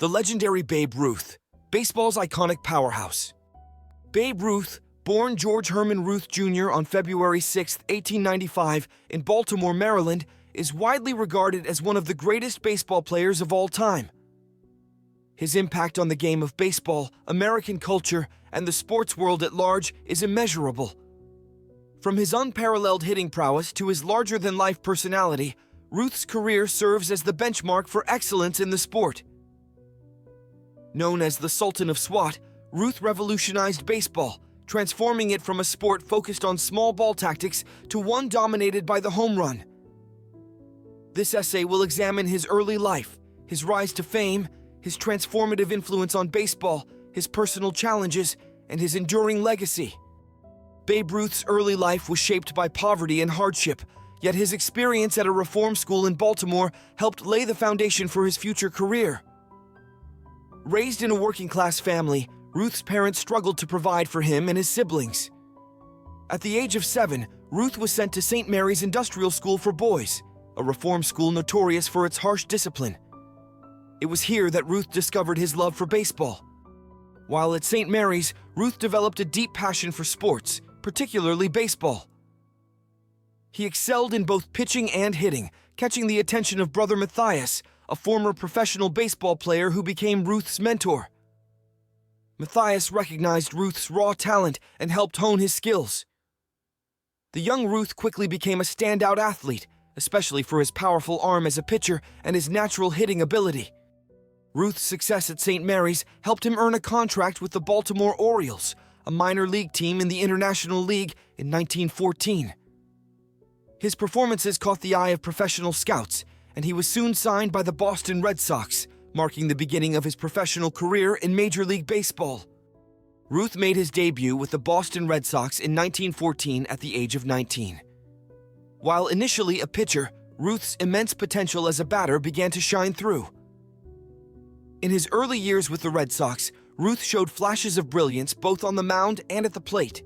The legendary Babe Ruth, baseball's iconic powerhouse. Babe Ruth, born George Herman Ruth Jr. on February 6, 1895, in Baltimore, Maryland, is widely regarded as one of the greatest baseball players of all time. His impact on the game of baseball, American culture, and the sports world at large is immeasurable. From his unparalleled hitting prowess to his larger-than-life personality, Ruth's career serves as the benchmark for excellence in the sport. Known as the Sultan of SWAT, Ruth revolutionized baseball, transforming it from a sport focused on small ball tactics to one dominated by the home run. This essay will examine his early life, his rise to fame, his transformative influence on baseball, his personal challenges, and his enduring legacy. Babe Ruth's early life was shaped by poverty and hardship, yet his experience at a reform school in Baltimore helped lay the foundation for his future career. Raised in a working-class family, Ruth's parents struggled to provide for him and his siblings. At the age of 7, Ruth was sent to St. Mary's Industrial School for Boys, a reform school notorious for its harsh discipline. It was here that Ruth discovered his love for baseball. While at St. Mary's, Ruth developed a deep passion for sports, particularly baseball. He excelled in both pitching and hitting, catching the attention of brother Matthias, a former professional baseball player who became Ruth's mentor. Matthias recognized Ruth's raw talent and helped hone his skills. The young Ruth quickly became a standout athlete, especially for his powerful arm as a pitcher and his natural hitting ability. Ruth's success at St. Mary's helped him earn a contract with the Baltimore Orioles, a minor league team in the International League, in 1914. His performances caught the eye of professional scouts, and he was soon signed by the Boston Red Sox, marking the beginning of his professional career in Major League Baseball. Ruth made his debut with the Boston Red Sox in 1914 at the age of 19. While initially a pitcher, Ruth's immense potential as a batter began to shine through. In his early years with the Red Sox, Ruth showed flashes of brilliance both on the mound and at the plate.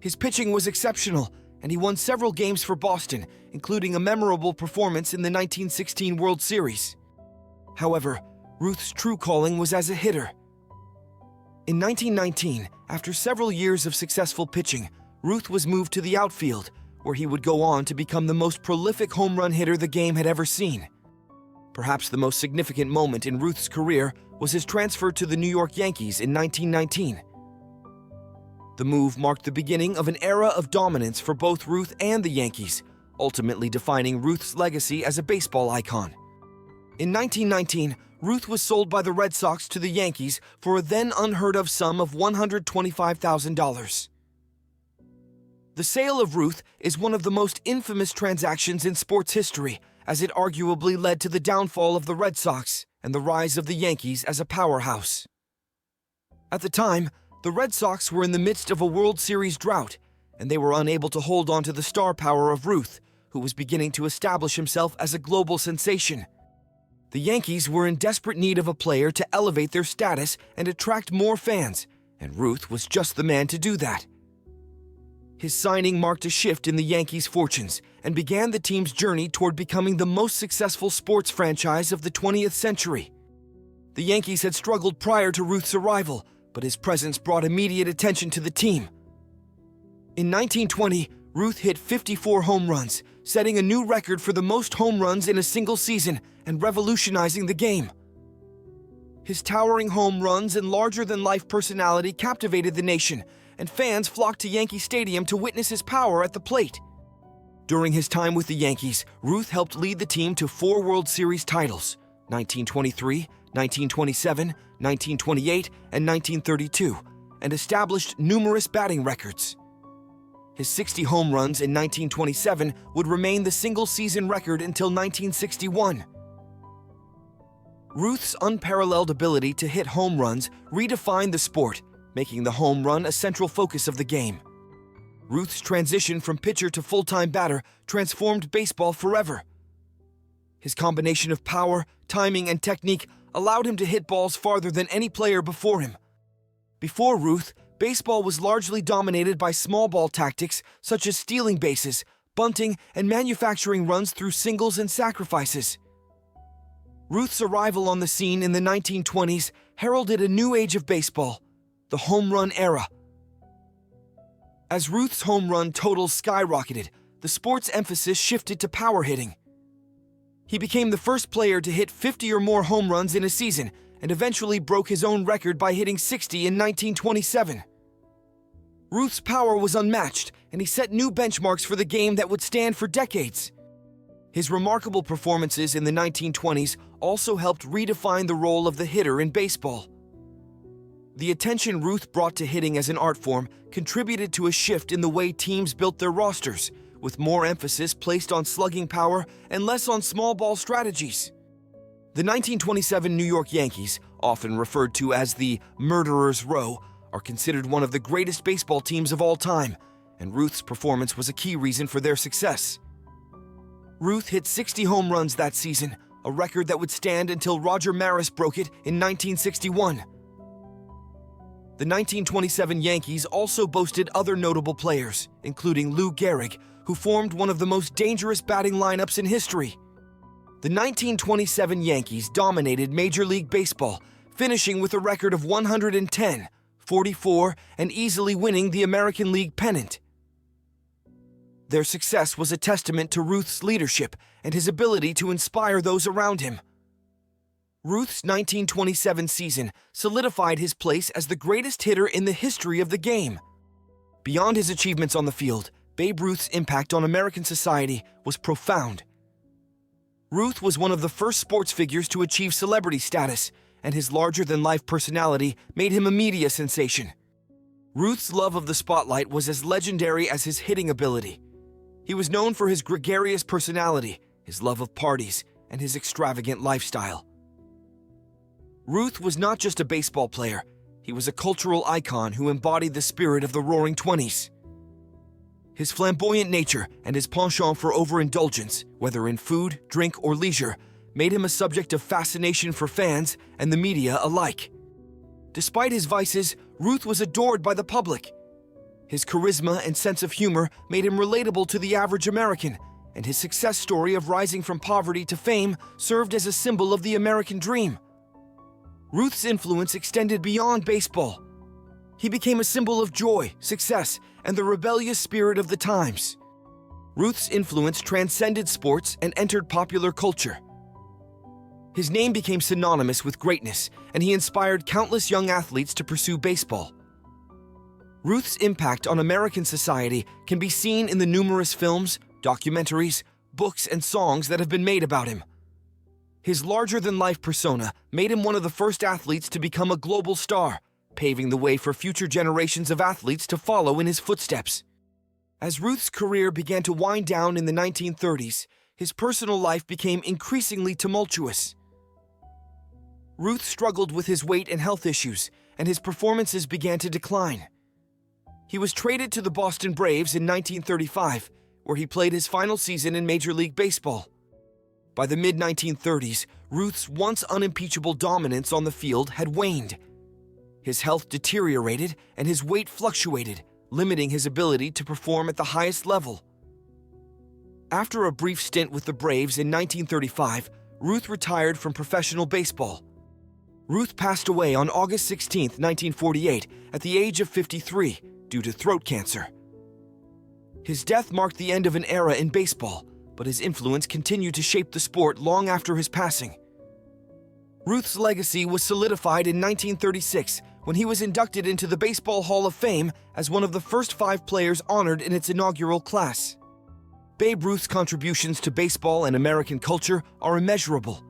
His pitching was exceptional, and he won several games for Boston, including a memorable performance in the 1916 World Series. However, Ruth's true calling was as a hitter. In 1919, after several years of successful pitching, Ruth was moved to the outfield, where he would go on to become the most prolific home run hitter the game had ever seen. Perhaps the most significant moment in Ruth's career was his transfer to the New York Yankees in 1919. The move marked the beginning of an era of dominance for both Ruth and the Yankees, ultimately defining Ruth's legacy as a baseball icon. In 1919, Ruth was sold by the Red Sox to the Yankees for a then unheard-of sum of $125,000. The sale of Ruth is one of the most infamous transactions in sports history, as it arguably led to the downfall of the Red Sox and the rise of the Yankees as a powerhouse. At the time, the Red Sox were in the midst of a World Series drought, and they were unable to hold on to the star power of Ruth, who was beginning to establish himself as a global sensation. The Yankees were in desperate need of a player to elevate their status and attract more fans, and Ruth was just the man to do that. His signing marked a shift in the Yankees' fortunes and began the team's journey toward becoming the most successful sports franchise of the 20th century. The Yankees had struggled prior to Ruth's arrival, but his presence brought immediate attention to the team. In 1920, Ruth hit 54 home runs, setting a new record for the most home runs in a single season and revolutionizing the game. His towering home runs and larger-than-life personality captivated the nation, and fans flocked to Yankee Stadium to witness his power at the plate. During his time with the Yankees, Ruth helped lead the team to 4 World Series titles, 1923, 1927, 1928, and 1932, and established numerous batting records. His 60 home runs in 1927 would remain the single-season record until 1961. Ruth's unparalleled ability to hit home runs redefined the sport, making the home run a central focus of the game. Ruth's transition from pitcher to full-time batter transformed baseball forever. His combination of power, timing, and technique allowed him to hit balls farther than any player before him. Before Ruth, baseball was largely dominated by small ball tactics such as stealing bases, bunting, and manufacturing runs through singles and sacrifices. Ruth's arrival on the scene in the 1920s heralded a new age of baseball, the home run era. As Ruth's home run totals skyrocketed, the sport's emphasis shifted to power hitting. He became the first player to hit 50 or more home runs in a season and eventually broke his own record by hitting 60 in 1927. Ruth's power was unmatched, and he set new benchmarks for the game that would stand for decades. His remarkable performances in the 1920s also helped redefine the role of the hitter in baseball. The attention Ruth brought to hitting as an art form contributed to a shift in the way teams built their rosters, with more emphasis placed on slugging power and less on small ball strategies. The 1927 New York Yankees, often referred to as the Murderers' Row, are considered one of the greatest baseball teams of all time, and Ruth's performance was a key reason for their success. Ruth hit 60 home runs that season, a record that would stand until Roger Maris broke it in 1961. The 1927 Yankees also boasted other notable players, including Lou Gehrig, who formed one of the most dangerous batting lineups in history. The 1927 Yankees dominated Major League Baseball, finishing with a record of 110, 44, and easily winning the American League pennant. Their success was a testament to Ruth's leadership and his ability to inspire those around him. Ruth's 1927 season solidified his place as the greatest hitter in the history of the game. Beyond his achievements on the field, Babe Ruth's impact on American society was profound. Ruth was one of the first sports figures to achieve celebrity status, and his larger-than-life personality made him a media sensation. Ruth's love of the spotlight was as legendary as his hitting ability. He was known for his gregarious personality, his love of parties, and his extravagant lifestyle. Ruth was not just a baseball player, he was a cultural icon who embodied the spirit of the Roaring Twenties. His flamboyant nature and his penchant for overindulgence, whether in food, drink, or leisure, made him a subject of fascination for fans and the media alike. Despite his vices, Ruth was adored by the public. His charisma and sense of humor made him relatable to the average American, and his success story of rising from poverty to fame served as a symbol of the American dream. Ruth's influence extended beyond baseball. He became a symbol of joy, success, and the rebellious spirit of the times. Ruth's influence transcended sports and entered popular culture. His name became synonymous with greatness, and he inspired countless young athletes to pursue baseball. Ruth's impact on American society can be seen in the numerous films, documentaries, books, and songs that have been made about him. His larger-than-life persona made him one of the first athletes to become a global star, paving the way for future generations of athletes to follow in his footsteps. As Ruth's career began to wind down in the 1930s, his personal life became increasingly tumultuous. Ruth struggled with his weight and health issues, and his performances began to decline. He was traded to the Boston Braves in 1935, where he played his final season in Major League Baseball. By the mid-1930s, Ruth's once unimpeachable dominance on the field had waned. His health deteriorated and his weight fluctuated, limiting his ability to perform at the highest level. After a brief stint with the Braves in 1935, Ruth retired from professional baseball. Ruth passed away on August 16, 1948, at the age of 53, due to throat cancer. His death marked the end of an era in baseball, but his influence continued to shape the sport long after his passing. Ruth's legacy was solidified in 1936 when he was inducted into the Baseball Hall of Fame as one of the first 5 players honored in its inaugural class. Babe Ruth's contributions to baseball and American culture are immeasurable.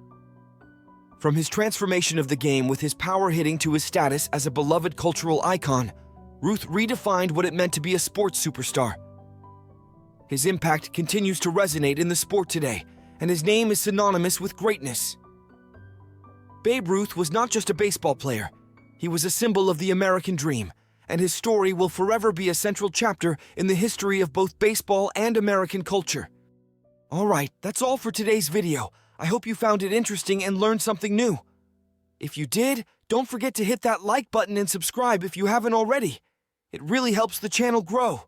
From his transformation of the game with his power hitting to his status as a beloved cultural icon, Ruth redefined what it meant to be a sports superstar. His impact continues to resonate in the sport today, and his name is synonymous with greatness. Babe Ruth was not just a baseball player. He was a symbol of the American dream, and his story will forever be a central chapter in the history of both baseball and American culture. Alright, that's all for today's video. I hope you found it interesting and learned something new. If you did, don't forget to hit that like button and subscribe if you haven't already. It really helps the channel grow.